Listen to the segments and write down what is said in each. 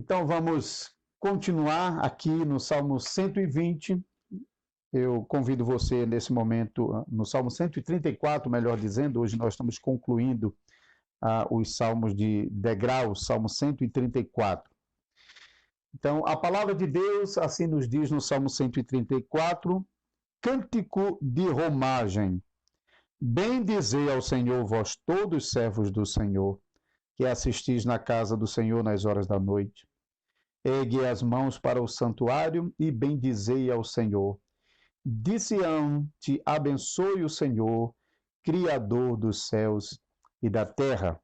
Então vamos continuar aqui no Salmo 120. Eu convido você nesse momento, no Salmo 134, melhor dizendo, hoje nós estamos concluindo os salmos de degrau, Salmo 134. Então, a palavra de Deus assim nos diz no Salmo 134, cântico de romagem. Bendizei ao Senhor, vós todos servos do Senhor, que assistis na casa do Senhor nas horas da noite. Ergue as mãos para o santuário e bendizei ao Senhor. De Sião te abençoe o Senhor, Criador dos céus e da terra.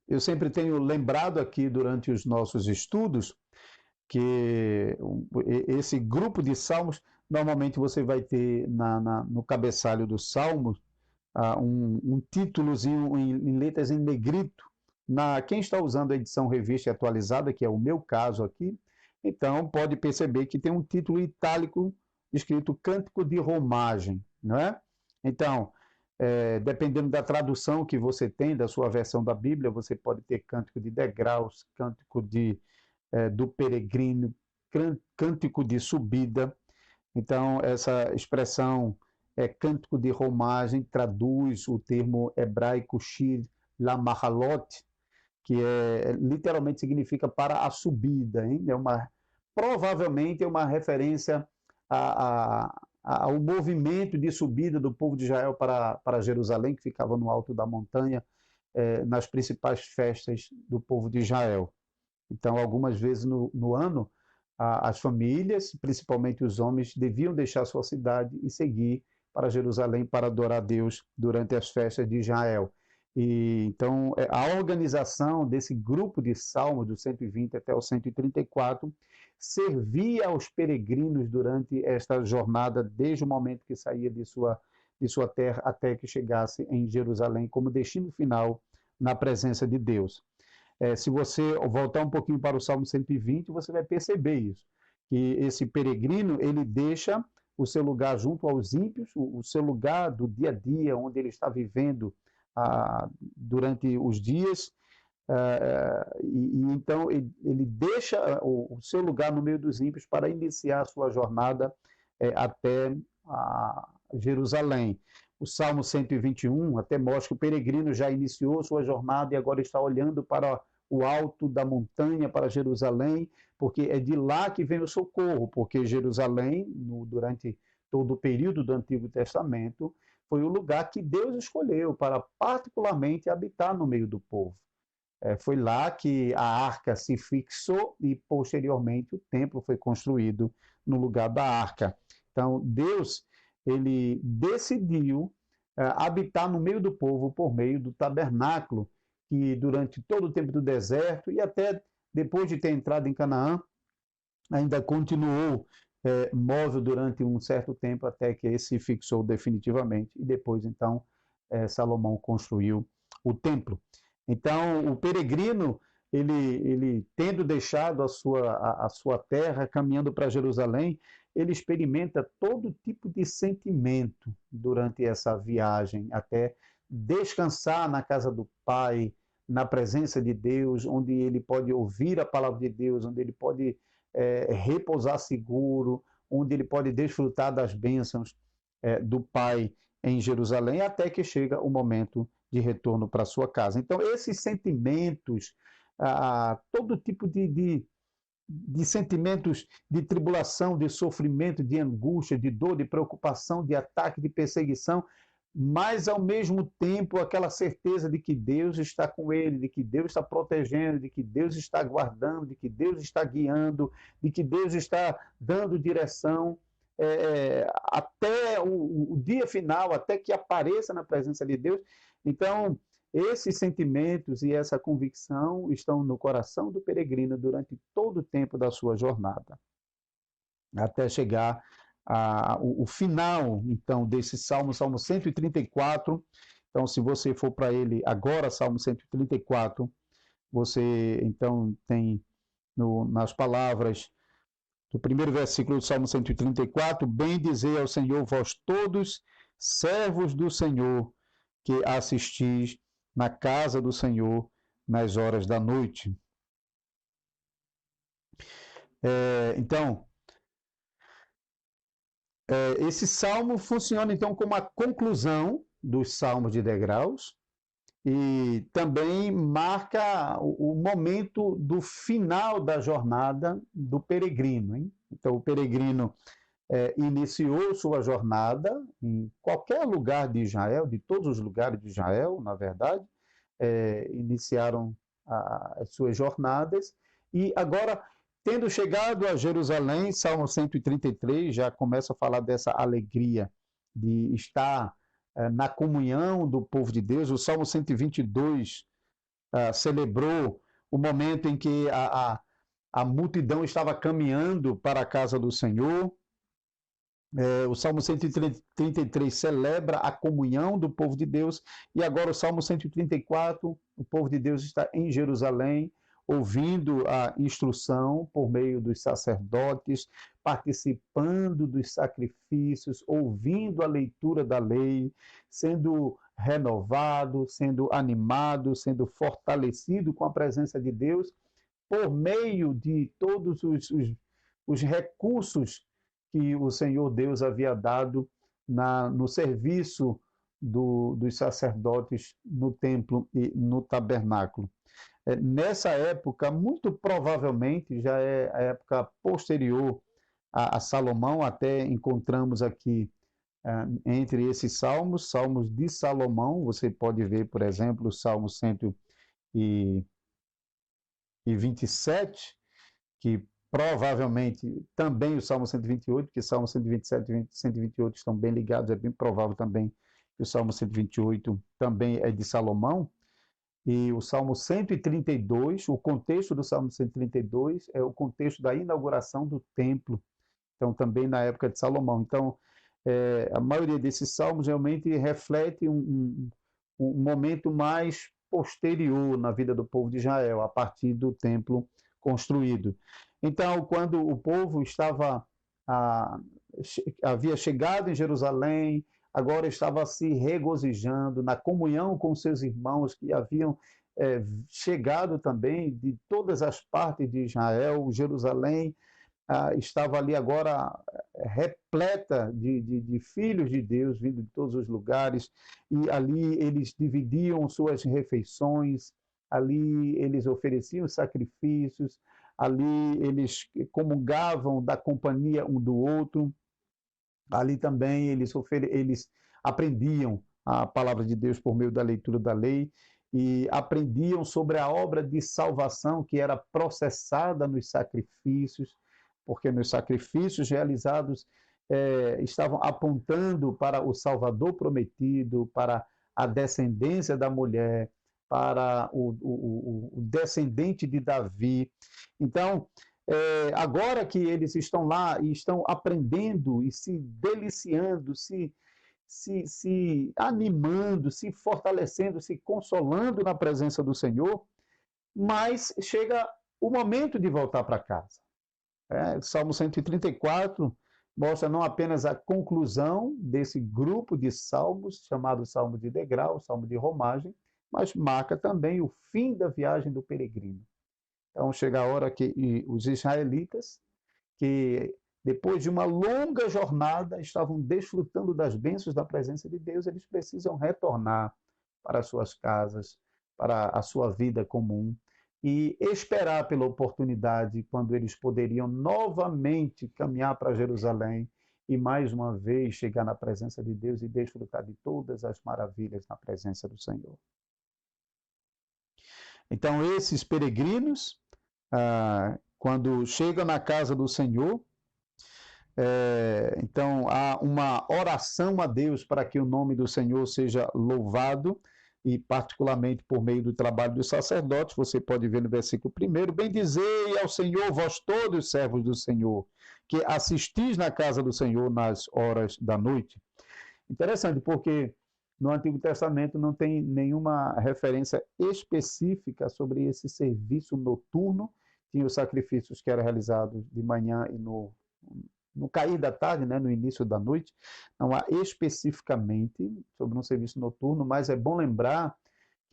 Eu sempre tenho lembrado aqui durante os nossos estudos que esse grupo de salmos, normalmente você vai ter no cabeçalho dos salmos um títulozinho em letras em negrito. Quem está usando a edição revista e atualizada, que é o meu caso aqui, então pode perceber que tem um título itálico escrito Cântico de Romagem, não é? Então, dependendo da tradução que você tem, da sua versão da Bíblia, você pode ter Cântico de Degraus, Cântico do Peregrino, Cântico de Subida. Então, essa expressão Cântico de Romagem traduz o termo hebraico Shir Lamahalot, que literalmente significa para a subida, hein? Provavelmente é uma referência ao movimento de subida do povo de Israel para Jerusalém, que ficava no alto da montanha, nas principais festas do povo de Israel. Então, algumas vezes no ano, as famílias, principalmente os homens, deviam deixar sua cidade e seguir para Jerusalém para adorar a Deus durante as festas de Israel. E então, a organização desse grupo de salmos, do 120 até o 134, servia aos peregrinos durante esta jornada, desde o momento que saía de sua terra até que chegasse em Jerusalém, como destino final na presença de Deus. Se você voltar um pouquinho para o Salmo 120, você vai perceber isso, que esse peregrino, ele deixa o seu lugar junto aos ímpios, o seu lugar do dia a dia, onde ele está vivendo durante os dias, e então ele deixa o seu lugar no meio dos ímpios para iniciar a sua jornada até Jerusalém. O Salmo 121 até mostra que o peregrino já iniciou sua jornada e agora está olhando para o alto da montanha, para Jerusalém, porque é de lá que vem o socorro, porque Jerusalém, durante todo o período do Antigo Testamento, foi o lugar que Deus escolheu para particularmente habitar no meio do povo. Foi lá que a arca se fixou e, posteriormente, o templo foi construído no lugar da arca. Então, Deus, ele decidiu habitar no meio do povo por meio do tabernáculo, que durante todo o tempo do deserto e até depois de ter entrado em Canaã, ainda continuou móvel durante um certo tempo até que ele se fixou definitivamente e depois então Salomão construiu o templo. Então o peregrino, ele tendo deixado a sua terra, caminhando para Jerusalém, ele experimenta todo tipo de sentimento durante essa viagem, até descansar na casa do Pai, na presença de Deus, onde ele pode ouvir a palavra de Deus, onde ele pode repousar seguro, onde ele pode desfrutar das bênçãos do Pai em Jerusalém, até que chega o momento de retorno para sua casa. Então, esses sentimentos, todo tipo de sentimentos de tribulação, de sofrimento, de angústia, de dor, de preocupação, de ataque, de perseguição, mas ao mesmo tempo aquela certeza de que Deus está com ele, de que Deus está protegendo, de que Deus está guardando, de que Deus está guiando, de que Deus está dando direção até o dia final, até que apareça na presença de Deus. Então, esses sentimentos e essa convicção estão no coração do peregrino durante todo o tempo da sua jornada, até chegar o final, então, desse Salmo 134. Então, se você for para ele agora, Salmo 134, você, então, tem nas palavras do primeiro versículo do Salmo 134, bendizei ao Senhor, vós todos, servos do Senhor, que assistis na casa do Senhor nas horas da noite. Então, esse salmo funciona então como a conclusão dos salmos de degraus e também marca o momento do final da jornada do peregrino, hein? Então, o peregrino iniciou sua jornada em qualquer lugar de Israel, de todos os lugares de Israel, na verdade, iniciaram as suas jornadas, e agora, tendo chegado a Jerusalém, Salmo 133 já começa a falar dessa alegria de estar na comunhão do povo de Deus. O Salmo 122 celebrou o momento em que a multidão estava caminhando para a casa do Senhor. O Salmo 133 celebra a comunhão do povo de Deus, e agora o Salmo 134, o povo de Deus está em Jerusalém, ouvindo a instrução por meio dos sacerdotes, participando dos sacrifícios, ouvindo a leitura da lei, sendo renovado, sendo animado, sendo fortalecido com a presença de Deus, por meio de todos os recursos que o Senhor Deus havia dado no serviço dos sacerdotes no templo e no tabernáculo. Nessa época, muito provavelmente, já é a época posterior a Salomão, até encontramos aqui entre esses salmos de Salomão, você pode ver, por exemplo, o Salmo 127, que provavelmente também o Salmo 128, porque Salmo 127 e 128 estão bem ligados, é bem provável também que o Salmo 128 também é de Salomão, e o Salmo 132, o contexto do Salmo 132 é o contexto da inauguração do templo, então também na época de Salomão. Então, a maioria desses salmos realmente reflete um momento mais posterior na vida do povo de Israel, a partir do templo construído. Então, quando o povo havia chegado em Jerusalém, agora estava se regozijando na comunhão com seus irmãos que haviam chegado também de todas as partes de Israel. Jerusalém estava ali agora repleta de filhos de Deus vindo de todos os lugares, e ali eles dividiam suas refeições, ali eles ofereciam sacrifícios, ali eles comungavam da companhia um do outro, ali também eles aprendiam a palavra de Deus por meio da leitura da lei, e aprendiam sobre a obra de salvação que era processada nos sacrifícios, porque nos sacrifícios realizados estavam apontando para o Salvador prometido, para a descendência da mulher, para o descendente de Davi. Então, agora que eles estão lá e estão aprendendo e se deliciando, se animando, se fortalecendo, se consolando na presença do Senhor, mas chega o momento de voltar para casa. Salmo 134 mostra não apenas a conclusão desse grupo de salmos, chamado Salmo de Degrau, Salmo de Romagem, mas marca também o fim da viagem do peregrino. Então chega a hora que os israelitas, que depois de uma longa jornada estavam desfrutando das bênçãos da presença de Deus, eles precisam retornar para suas casas, para a sua vida comum, e esperar pela oportunidade quando eles poderiam novamente caminhar para Jerusalém e mais uma vez chegar na presença de Deus e desfrutar de todas as maravilhas na presença do Senhor. Então, esses peregrinos, quando chegam na casa do Senhor, então há uma oração a Deus para que o nome do Senhor seja louvado, e particularmente por meio do trabalho dos sacerdotes. Você pode ver no versículo 1: bendizei ao Senhor, vós todos servos do Senhor, que assistis na casa do Senhor nas horas da noite. Interessante, porque no Antigo Testamento não tem nenhuma referência específica sobre esse serviço noturno. Tinha os sacrifícios que eram realizados de manhã e no cair da tarde, no início da noite. Não há especificamente sobre um serviço noturno, mas é bom lembrar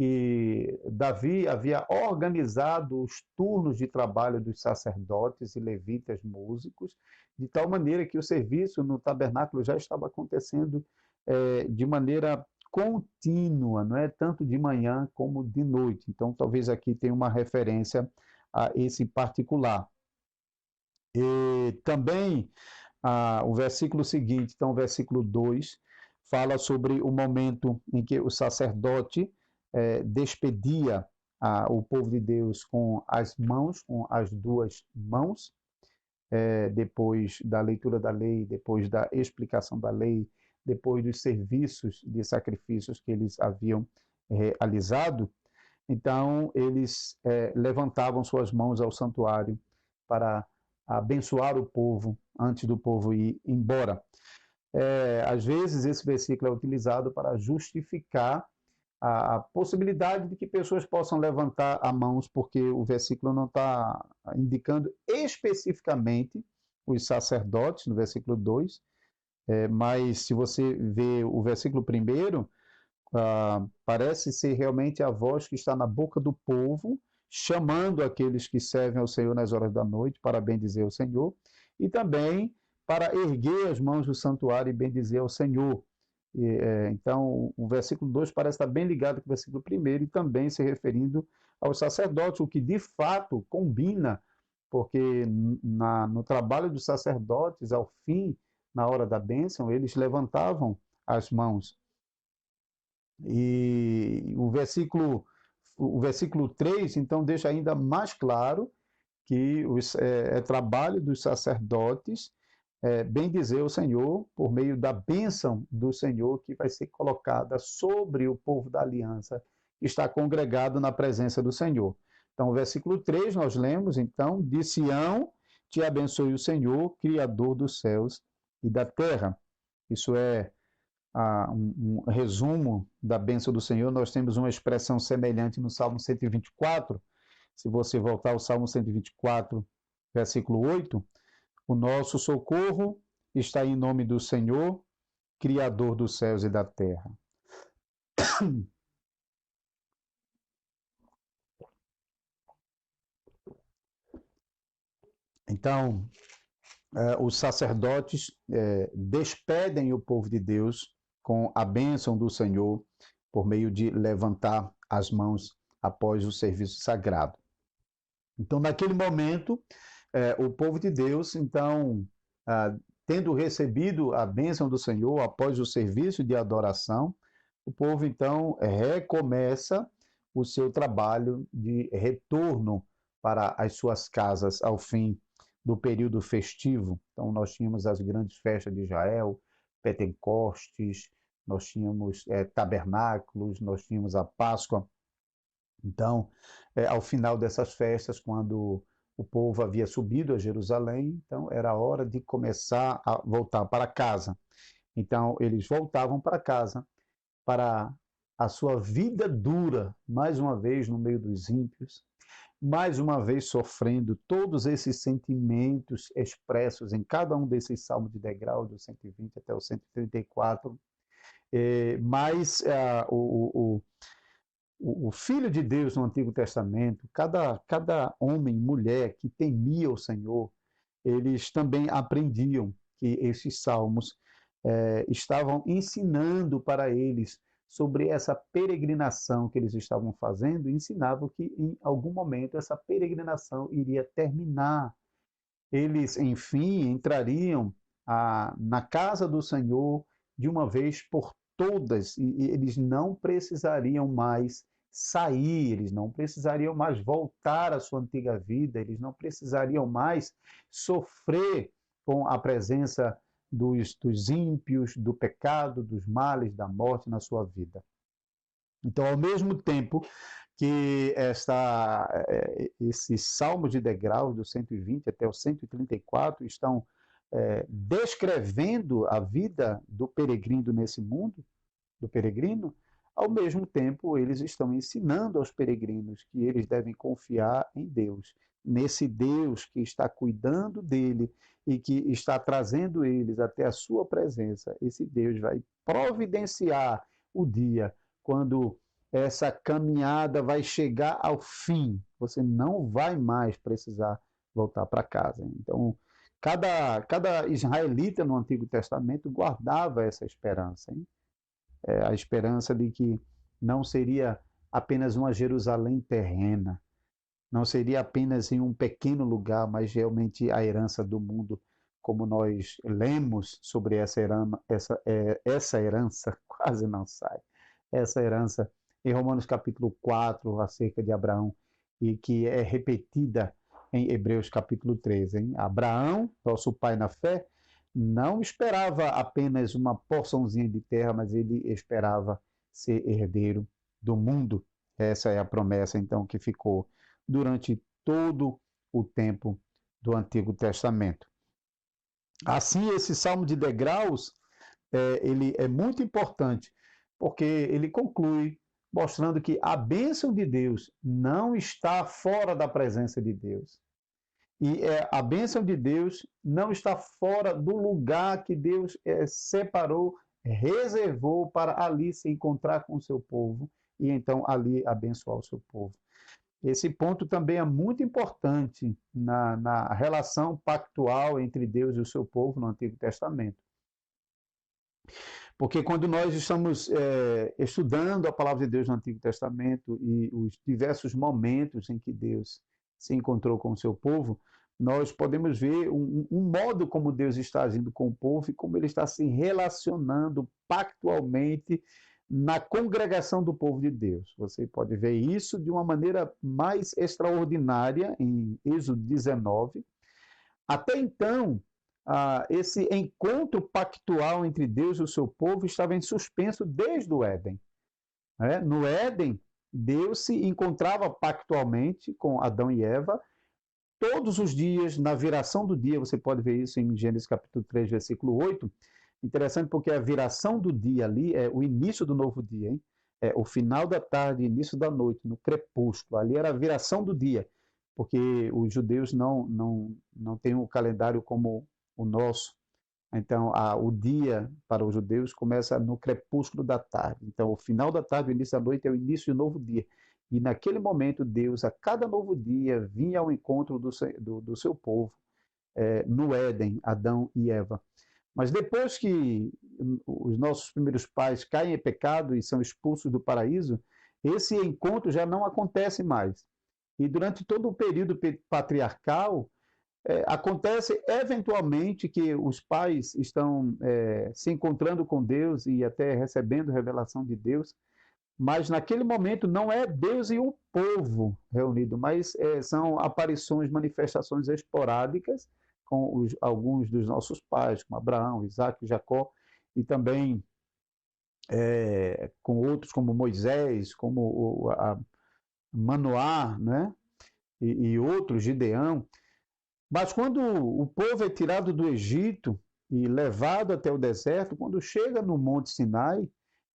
que Davi havia organizado os turnos de trabalho dos sacerdotes e levitas músicos, de tal maneira que o serviço no tabernáculo já estava acontecendo de maneira contínua, não é tanto de manhã como de noite. Então, talvez aqui tenha uma referência a esse particular. E também o versículo seguinte, então, o versículo 2, fala sobre o momento em que o sacerdote despedia o povo de Deus com as mãos, com as duas mãos, depois da leitura da lei, depois da explicação da lei, depois dos serviços de sacrifícios que eles haviam realizado. Então, eles levantavam suas mãos ao santuário para abençoar o povo antes do povo ir embora. Às vezes, esse versículo é utilizado para justificar a possibilidade de que pessoas possam levantar as mãos, porque o versículo não está indicando especificamente os sacerdotes, no versículo 2, mas se você vê o versículo 1, parece ser realmente a voz que está na boca do povo, chamando aqueles que servem ao Senhor nas horas da noite para bendizer o Senhor, e também para erguer as mãos do santuário e bendizer ao Senhor. Então, o versículo 2 parece estar bem ligado com o versículo 1 e também se referindo aos sacerdotes, o que de fato combina, porque no trabalho dos sacerdotes, ao fim, na hora da bênção, eles levantavam as mãos. E o versículo 3, então, deixa ainda mais claro que é trabalho dos sacerdotes bendizer o Senhor por meio da bênção do Senhor que vai ser colocada sobre o povo da aliança que está congregado na presença do Senhor. Então, o versículo 3, nós lemos, então, de Sião te abençoe o Senhor, Criador dos céus e da terra. Isso é um resumo da bênção do Senhor. Nós temos uma expressão semelhante no Salmo 124. Se você voltar ao Salmo 124, versículo 8, o nosso socorro está em nome do Senhor, Criador dos céus e da terra. Então, os sacerdotes despedem o povo de Deus com a bênção do Senhor por meio de levantar as mãos após o serviço sagrado. Então, naquele momento, o povo de Deus, então, tendo recebido a bênção do Senhor após o serviço de adoração, o povo, então, recomeça o seu trabalho de retorno para as suas casas ao fim do período festivo. Então, nós tínhamos as grandes festas de Israel, Pentecostes, nós tínhamos tabernáculos, nós tínhamos a Páscoa. Então, ao final dessas festas, quando o povo havia subido a Jerusalém, então era hora de começar a voltar para casa. Então, eles voltavam para casa, para a sua vida dura, mais uma vez no meio dos ímpios, mais uma vez sofrendo todos esses sentimentos expressos em cada um desses salmos de degrau, do 120 até o 134, mas o Filho de Deus no Antigo Testamento, cada homem e mulher que temia o Senhor, eles também aprendiam que esses salmos estavam ensinando para eles sobre essa peregrinação que eles estavam fazendo, e ensinavam que em algum momento essa peregrinação iria terminar. Eles, enfim, entrariam na casa do Senhor de uma vez por todas, e eles não precisariam mais sair, eles não precisariam mais voltar à sua antiga vida, eles não precisariam mais sofrer com a presença dos ímpios, do pecado, dos males, da morte na sua vida. Então, ao mesmo tempo que esses salmos de degraus do 120 até o 134 estão descrevendo a vida do peregrino nesse mundo, do peregrino, ao mesmo tempo eles estão ensinando aos peregrinos que eles devem confiar em Deus, nesse Deus que está cuidando dele e que está trazendo eles até a sua presença. Esse Deus vai providenciar o dia quando essa caminhada vai chegar ao fim. Você não vai mais precisar voltar para casa. Então, cada israelita no Antigo Testamento guardava essa esperança, hein? A esperança de que não seria apenas uma Jerusalém terrena, não seria apenas em um pequeno lugar, mas realmente a herança do mundo, como nós lemos sobre essa herança, quase não sai, essa herança em Romanos capítulo 4, acerca de Abraão, e que é repetida em Hebreus capítulo 13. Hein? Abraão, nosso pai na fé, não esperava apenas uma porçãozinha de terra, mas ele esperava ser herdeiro do mundo. Essa é a promessa, então, que ficou durante todo o tempo do Antigo Testamento. Assim, esse salmo de degraus, ele é muito importante, porque ele conclui mostrando que a bênção de Deus não está fora da presença de Deus. E a bênção de Deus não está fora do lugar que Deus separou, reservou para ali se encontrar com o seu povo e então ali abençoar o seu povo. Esse ponto também é muito importante na relação pactual entre Deus e o seu povo no Antigo Testamento. Porque quando nós estamos estudando a palavra de Deus no Antigo Testamento e os diversos momentos em que Deus se encontrou com o seu povo, nós podemos ver um modo como Deus está agindo com o povo e como ele está se relacionando pactualmente na congregação do povo de Deus. Você pode ver isso de uma maneira mais extraordinária em Êxodo 19. Até então, esse encontro pactual entre Deus e o seu povo estava em suspenso desde o Éden. No Éden, Deus se encontrava pactualmente com Adão e Eva todos os dias, na viração do dia. Você pode ver isso em Gênesis capítulo 3, versículo 8. Interessante porque a viração do dia ali é o início do novo dia, hein? É o final da tarde, início da noite, no crepúsculo. Ali era a viração do dia, porque os judeus não têm um calendário como o nosso. Então, o dia para os judeus começa no crepúsculo da tarde. Então, o final da tarde, o início da noite é o início de um novo dia. E naquele momento, Deus, a cada novo dia, vinha ao encontro do seu povo, no Éden, Adão e Eva. Mas depois que os nossos primeiros pais caem em pecado e são expulsos do paraíso, esse encontro já não acontece mais. E durante todo o período patriarcal, acontece eventualmente que os pais estão se encontrando com Deus e até recebendo revelação de Deus, mas naquele momento não é Deus e o povo reunido, mas são aparições, manifestações esporádicas com alguns dos nossos pais, como Abraão, Isaac, Jacó, e também com outros como Moisés, como Manoá, né? e outros, Gideão. Mas quando o povo é tirado do Egito e levado até o deserto, quando chega no Monte Sinai,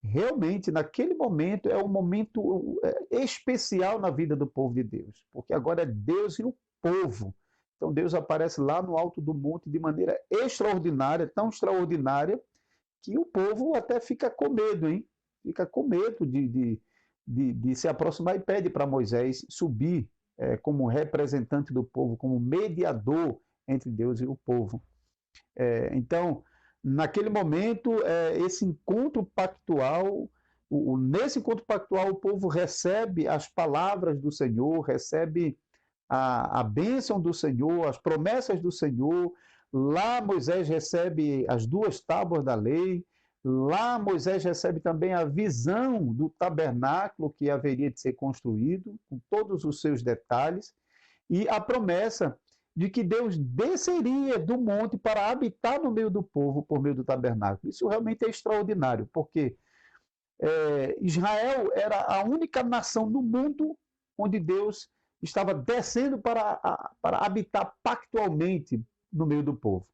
realmente naquele momento é um momento especial na vida do povo de Deus, porque agora é Deus e o povo. Então Deus aparece lá no alto do monte de maneira extraordinária, tão extraordinária, que o povo até fica com medo, hein? Fica com medo de se aproximar e pede para Moisés subir como representante do povo, como mediador entre Deus e o povo. Então, naquele momento, esse encontro pactual, nesse encontro pactual, o povo recebe as palavras do Senhor, recebe a bênção do Senhor, as promessas do Senhor. Lá Moisés recebe as 2 tábuas da lei. Lá Moisés recebe também a visão do tabernáculo que haveria de ser construído, com todos os seus detalhes, e a promessa de que Deus desceria do monte para habitar no meio do povo por meio do tabernáculo. Isso realmente é extraordinário, porque Israel era a única nação no mundo onde Deus estava descendo para habitar pactualmente no meio do povo.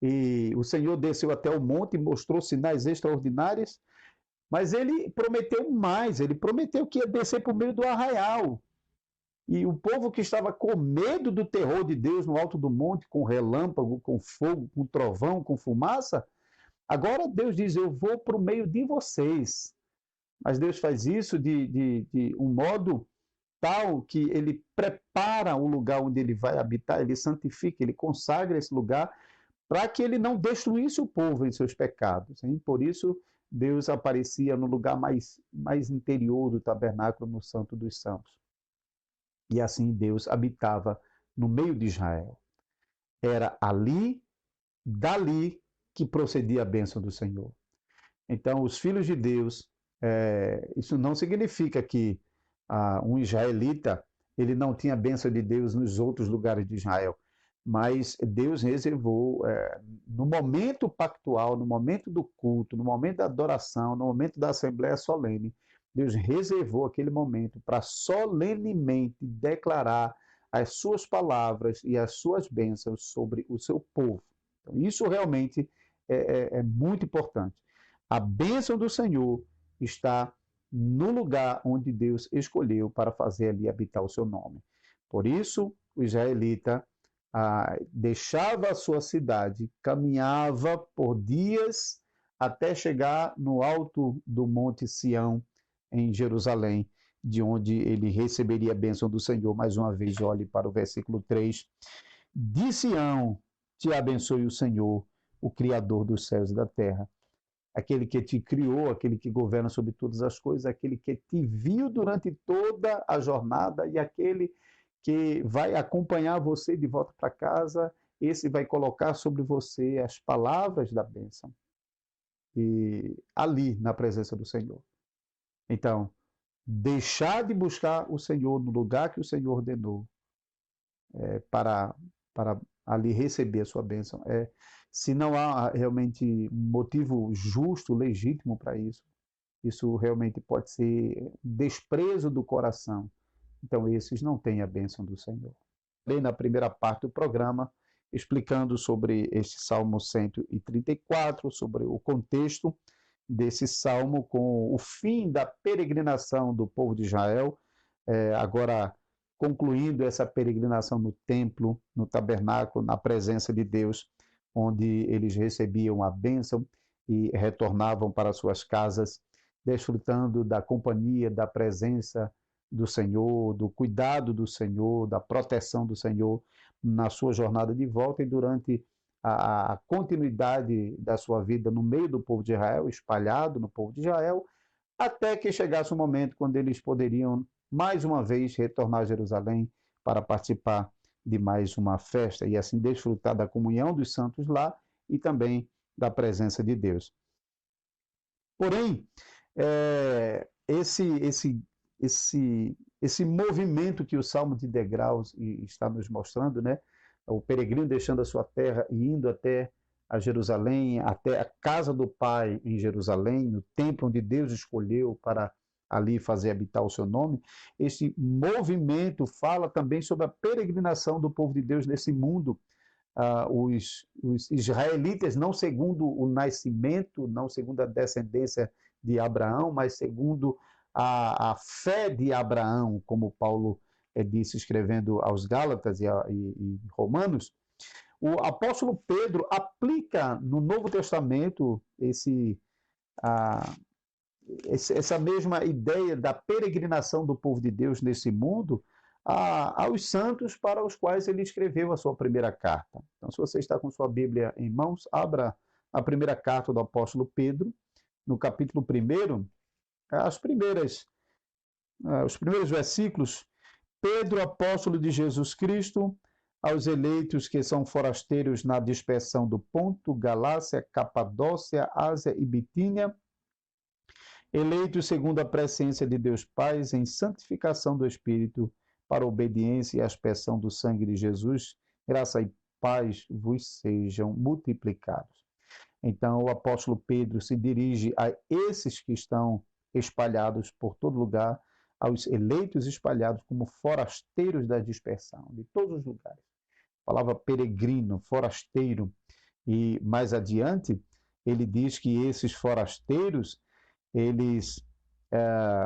E o Senhor desceu até o monte e mostrou sinais extraordinários, mas ele prometeu mais, ele prometeu que ia descer por meio do arraial. E o povo que estava com medo do terror de Deus no alto do monte, com relâmpago, com fogo, com trovão, com fumaça, agora Deus diz: eu vou para o meio de vocês. Mas Deus faz isso de um modo tal que ele prepara o lugar onde ele vai habitar, ele santifica, ele consagra esse lugar para que ele não destruísse o povo em seus pecados. Hein? Por isso, Deus aparecia no lugar mais interior do tabernáculo, no Santo dos Santos. E assim Deus habitava no meio de Israel. Era ali, dali, que procedia a bênção do Senhor. Então, os filhos de Deus, isso não significa que um israelita ele não tinha a bênção de Deus nos outros lugares de Israel, mas Deus reservou, no momento pactual, no momento do culto, no momento da adoração, no momento da assembleia solene, Deus reservou aquele momento para solenemente declarar as suas palavras e as suas bênçãos sobre o seu povo. Então, isso realmente é muito importante. A bênção do Senhor está no lugar onde Deus escolheu para fazer ali habitar o seu nome. Por isso, o israelita deixava a sua cidade, caminhava por dias até chegar no alto do Monte Sião, em Jerusalém, de onde ele receberia a bênção do Senhor. Mais uma vez, olhe para o versículo 3. De Sião te abençoe o Senhor, o Criador dos céus e da terra. Aquele que te criou, aquele que governa sobre todas as coisas, aquele que te viu durante toda a jornada e aquele que vai acompanhar você de volta para casa, esse vai colocar sobre você as palavras da bênção. E ali, na presença do Senhor. Então, deixar de buscar o Senhor no lugar que o Senhor ordenou para ali receber a sua bênção. Se não há realmente um motivo justo, legítimo para isso, isso realmente pode ser desprezo do coração. Então, esses não têm a bênção do Senhor. Na primeira parte do programa, explicando sobre este Salmo 134, sobre o contexto desse salmo com o fim da peregrinação do povo de Israel, agora concluindo essa peregrinação no templo, no tabernáculo, na presença de Deus, onde eles recebiam a bênção e retornavam para suas casas, desfrutando da companhia, da presença do Senhor, do cuidado do Senhor, da proteção do Senhor na sua jornada de volta e durante a continuidade da sua vida no meio do povo de Israel, espalhado no povo de Israel, até que chegasse o momento quando eles poderiam mais uma vez retornar a Jerusalém para participar de mais uma festa e assim desfrutar da comunhão dos santos lá e também da presença de Deus. Porém, esse movimento que o Salmo de Degraus está nos mostrando, né? O peregrino deixando a sua terra e indo até a Jerusalém, até a casa do Pai em Jerusalém, no templo onde Deus escolheu para ali fazer habitar o seu nome. Esse movimento fala também sobre a peregrinação do povo de Deus nesse mundo. Os israelitas, não segundo o nascimento, não segundo a descendência de Abraão, mas segundo a fé de Abraão, como Paulo disse escrevendo aos Gálatas e Romanos, o apóstolo Pedro aplica no Novo Testamento essa mesma ideia da peregrinação do povo de Deus nesse mundo aos santos para os quais ele escreveu a sua primeira carta. Então, se você está com sua Bíblia em mãos, abra a primeira carta do apóstolo Pedro, no capítulo 1, os primeiros versículos. Pedro, apóstolo de Jesus Cristo, aos eleitos que são forasteiros na dispersão do Ponto, Galácia, Capadócia, Ásia e Bitínia, eleitos segundo a presciência de Deus Pai, em santificação do Espírito, para a obediência e a aspersão do sangue de Jesus, graça e paz vos sejam multiplicados. Então, o apóstolo Pedro se dirige a esses que estão espalhados por todo lugar, aos eleitos espalhados como forasteiros da dispersão, de todos os lugares. A palavra peregrino, forasteiro. E mais adiante, ele diz que esses forasteiros,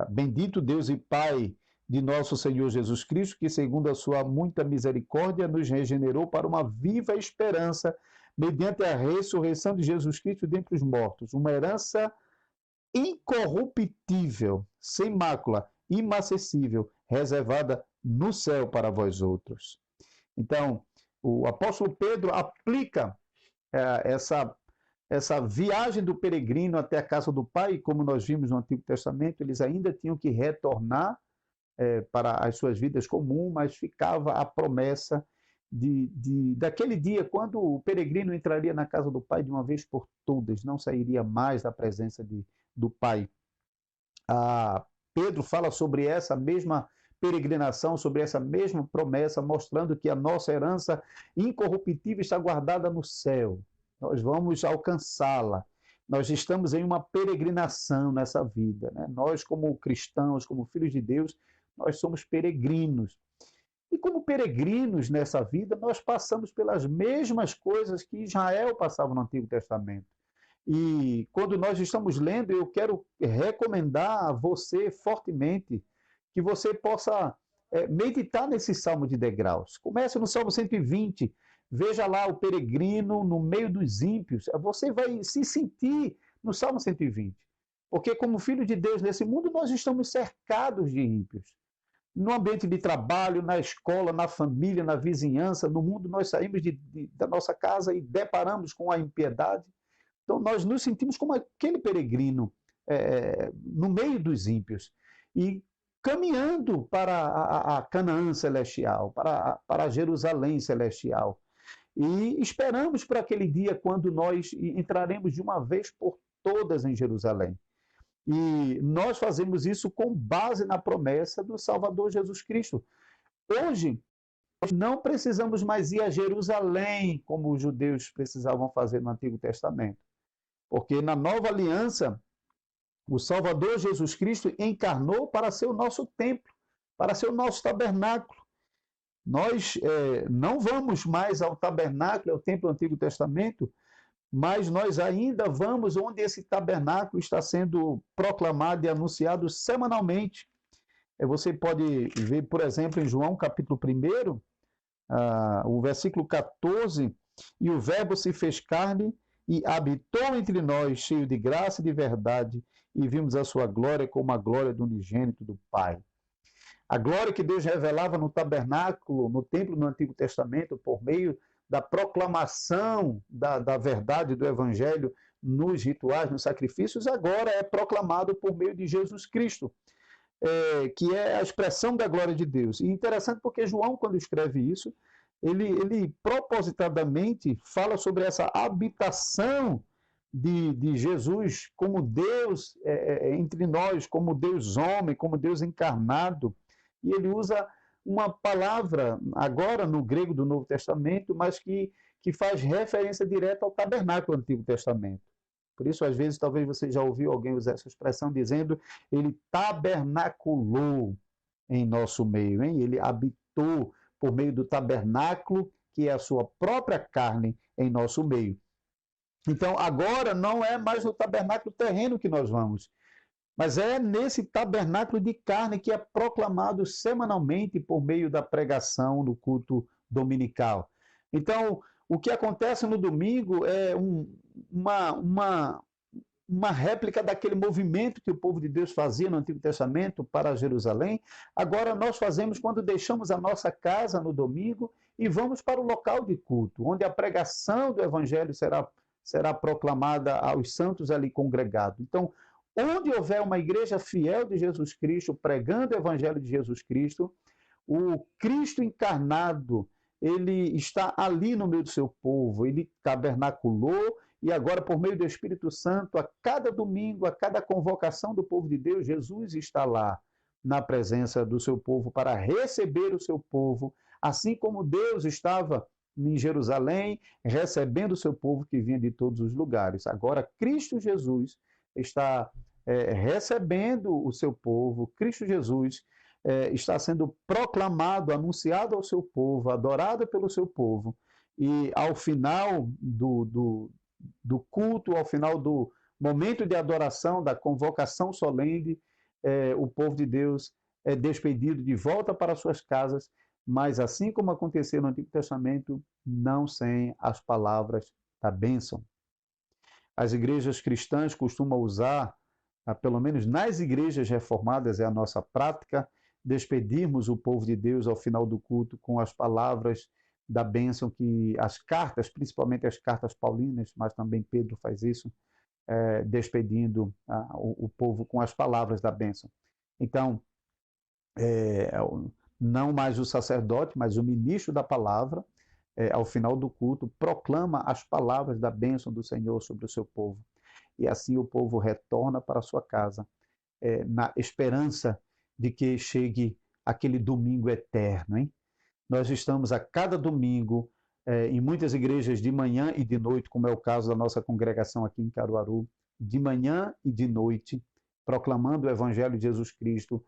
bendito Deus e Pai de nosso Senhor Jesus Cristo, que segundo a sua muita misericórdia nos regenerou para uma viva esperança, mediante a ressurreição de Jesus Cristo dentre os mortos, uma herança incorruptível, sem mácula, imacessível, reservada no céu para vós outros. Então, o apóstolo Pedro aplica essa viagem do peregrino até a casa do Pai, como nós vimos no Antigo Testamento, eles ainda tinham que retornar para as suas vidas comuns, mas ficava a promessa daquele dia, quando o peregrino entraria na casa do Pai de uma vez por todas, não sairia mais da presença do Pai. Pedro fala sobre essa mesma peregrinação, sobre essa mesma promessa, mostrando que a nossa herança incorruptível está guardada no céu. Nós vamos alcançá-la. Nós estamos em uma peregrinação nessa vida, né? Nós, como cristãos, como filhos de Deus, nós somos peregrinos. E como peregrinos nessa vida, nós passamos pelas mesmas coisas que Israel passava no Antigo Testamento. E quando nós estamos lendo, eu quero recomendar a você fortemente que você possa meditar nesse salmo de degraus. Comece no Salmo 120, veja lá o peregrino no meio dos ímpios. Você vai se sentir no Salmo 120. Porque como filho de Deus nesse mundo, nós estamos cercados de ímpios. No ambiente de trabalho, na escola, na família, na vizinhança, no mundo, nós saímos da nossa casa e deparamos com a impiedade. Então, nós nos sentimos como aquele peregrino no meio dos ímpios e caminhando para a Canaã celestial, para Jerusalém celestial. E esperamos para aquele dia quando nós entraremos de uma vez por todas em Jerusalém. E nós fazemos isso com base na promessa do Salvador Jesus Cristo. Hoje, nós não precisamos mais ir a Jerusalém, como os judeus precisavam fazer no Antigo Testamento. Porque na nova aliança, o Salvador Jesus Cristo encarnou para ser o nosso templo, para ser o nosso tabernáculo. Nós não vamos mais ao tabernáculo, ao templo do Antigo Testamento, mas nós ainda vamos onde esse tabernáculo está sendo proclamado e anunciado semanalmente. Você pode ver, por exemplo, em João capítulo 1, o versículo 14, e o verbo se fez carne e habitou entre nós, cheio de graça e de verdade, e vimos a sua glória como a glória do unigênito do Pai. A glória que Deus revelava no tabernáculo, no templo no Antigo Testamento, por meio da proclamação da verdade do Evangelho nos rituais, nos sacrifícios, agora é proclamado por meio de Jesus Cristo, que é a expressão da glória de Deus. E interessante porque João, quando escreve isso, ele propositadamente fala sobre essa habitação de Jesus como Deus entre nós, como Deus homem, como Deus encarnado. E ele usa uma palavra, agora no grego do Novo Testamento, mas que faz referência direta ao tabernáculo do Antigo Testamento. Por isso, às vezes, talvez você já ouviu alguém usar essa expressão dizendo ele tabernaculou em nosso meio, hein? Ele habitou por meio do tabernáculo, que é a sua própria carne, em nosso meio. Então, agora não é mais no tabernáculo terreno que nós vamos, mas é nesse tabernáculo de carne que é proclamado semanalmente por meio da pregação no culto dominical. Então, o que acontece no domingo é uma réplica daquele movimento que o povo de Deus fazia no Antigo Testamento para Jerusalém. Agora nós fazemos quando deixamos a nossa casa no domingo e vamos para o local de culto, onde a pregação do Evangelho será proclamada aos santos ali congregados. Então, onde houver uma igreja fiel de Jesus Cristo, pregando o Evangelho de Jesus Cristo, o Cristo encarnado, ele está ali no meio do seu povo, ele tabernaculou, e agora, por meio do Espírito Santo, a cada domingo, a cada convocação do povo de Deus, Jesus está lá na presença do seu povo para receber o seu povo, assim como Deus estava em Jerusalém, recebendo o seu povo que vinha de todos os lugares. Agora, Cristo Jesus está recebendo o seu povo, Cristo Jesus está sendo proclamado, anunciado ao seu povo, adorado pelo seu povo, e ao final do culto, ao final do momento de adoração, da convocação solene, o povo de Deus é despedido de volta para suas casas, mas assim como aconteceu no Antigo Testamento, não sem as palavras da bênção. As igrejas cristãs costumam usar pelo menos nas igrejas reformadas é a nossa prática, despedirmos o povo de Deus ao final do culto com as palavras da bênção que as cartas, principalmente as cartas paulinas, mas também Pedro faz isso, despedindo o povo com as palavras da bênção. Então, não mais o sacerdote, mas o ministro da palavra, ao final do culto, proclama as palavras da bênção do Senhor sobre o seu povo. E assim o povo retorna para a sua casa, na esperança de que chegue aquele domingo eterno, hein? Nós estamos a cada domingo, em muitas igrejas de manhã e de noite, como é o caso da nossa congregação aqui em Caruaru, de manhã e de noite, proclamando o Evangelho de Jesus Cristo,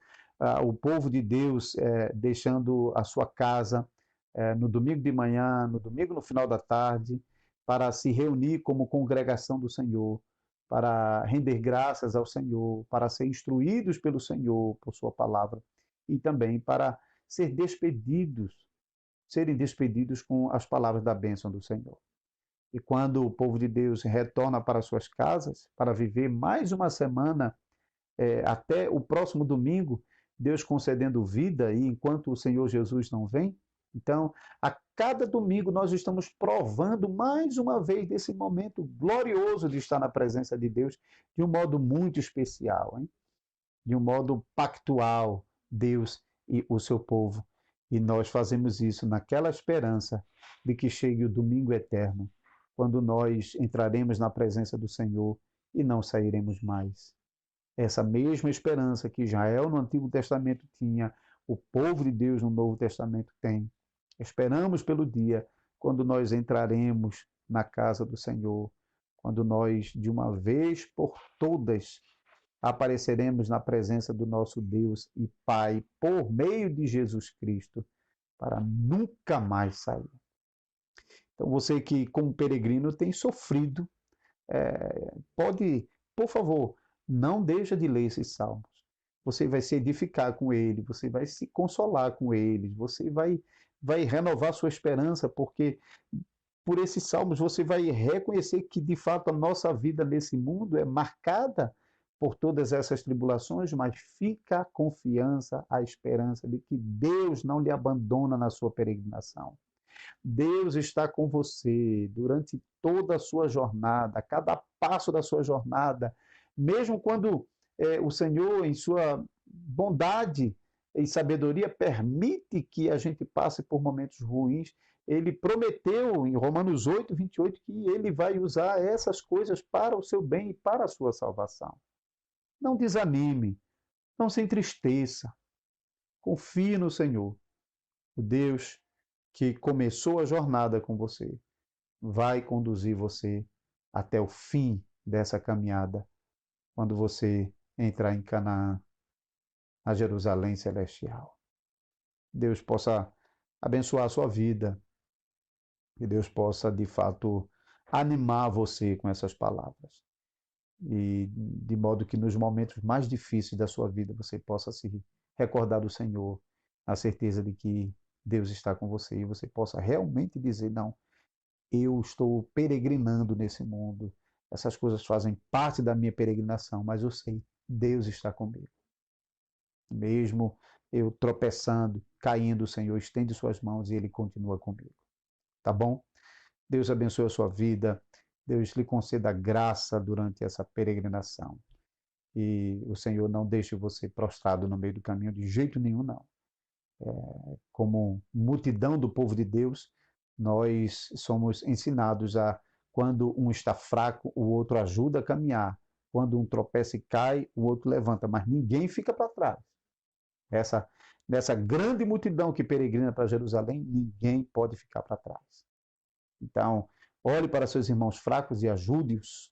o povo de Deus deixando a sua casa no domingo de manhã, no domingo no final da tarde, para se reunir como congregação do Senhor, para render graças ao Senhor, para ser instruídos pelo Senhor, por sua palavra, e também para serem despedidos com as palavras da bênção do Senhor. E quando o povo de Deus retorna para suas casas, para viver mais uma semana, até o próximo domingo, Deus concedendo vida, e enquanto o Senhor Jesus não vem, então, a cada domingo nós estamos provando mais uma vez desse momento glorioso de estar na presença de Deus, de um modo muito especial, hein? De um modo pactual, Deus e o seu povo. E nós fazemos isso naquela esperança de que chegue o domingo eterno, quando nós entraremos na presença do Senhor e não sairemos mais. Essa mesma esperança que Israel no Antigo Testamento tinha, o povo de Deus no Novo Testamento tem. Esperamos pelo dia quando nós entraremos na casa do Senhor, quando nós, de uma vez por todas, apareceremos na presença do nosso Deus e Pai, por meio de Jesus Cristo, para nunca mais sair. Então, você que, como peregrino, tem sofrido, pode, por favor, não deixa de ler esses salmos. Você vai se edificar com ele, você vai se consolar com eles, você vai renovar sua esperança, porque por esses salmos você vai reconhecer que, de fato, a nossa vida nesse mundo é marcada por todas essas tribulações, mas fica a confiança, a esperança de que Deus não lhe abandona na sua peregrinação. Deus está com você durante toda a sua jornada, a cada passo da sua jornada, mesmo quando o Senhor, em sua bondade e sabedoria, permite que a gente passe por momentos ruins. Ele prometeu em Romanos 8, 28, que ele vai usar essas coisas para o seu bem e para a sua salvação. Não desanime, não se entristeça. Confie no Senhor, o Deus que começou a jornada com você, vai conduzir você até o fim dessa caminhada, quando você entrar em Canaã, a Jerusalém celestial. Deus possa abençoar a sua vida, que Deus possa, de fato, animar você com essas palavras. E de modo que nos momentos mais difíceis da sua vida você possa se recordar do Senhor, a certeza de que Deus está com você e você possa realmente dizer: não, eu estou peregrinando nesse mundo, essas coisas fazem parte da minha peregrinação, mas eu sei, Deus está comigo. Mesmo eu tropeçando, caindo, o Senhor estende suas mãos e Ele continua comigo. Tá bom? Deus abençoe a sua vida, Deus lhe conceda graça durante essa peregrinação. E o Senhor não deixe você prostrado no meio do caminho de jeito nenhum, não. Como multidão do povo de Deus, nós somos ensinados a, quando um está fraco, o outro ajuda a caminhar. Quando um tropeça e cai, o outro levanta, mas ninguém fica para trás. Nessa grande multidão que peregrina para Jerusalém, ninguém pode ficar para trás. Então, olhe para seus irmãos fracos e ajude-os.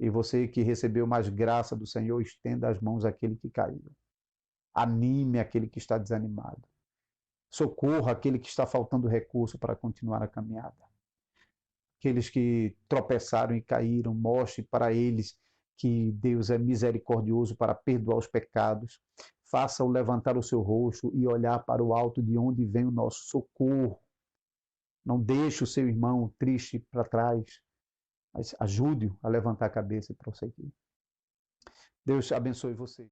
E você que recebeu mais graça do Senhor, estenda as mãos àquele que caiu. Anime aquele que está desanimado. Socorra aquele que está faltando recurso para continuar a caminhada. Aqueles que tropeçaram e caíram, mostre para eles que Deus é misericordioso para perdoar os pecados. Faça-o levantar o seu rosto e olhar para o alto, de onde vem o nosso socorro. Não deixe o seu irmão triste para trás, mas ajude-o a levantar a cabeça e prosseguir. Deus abençoe você.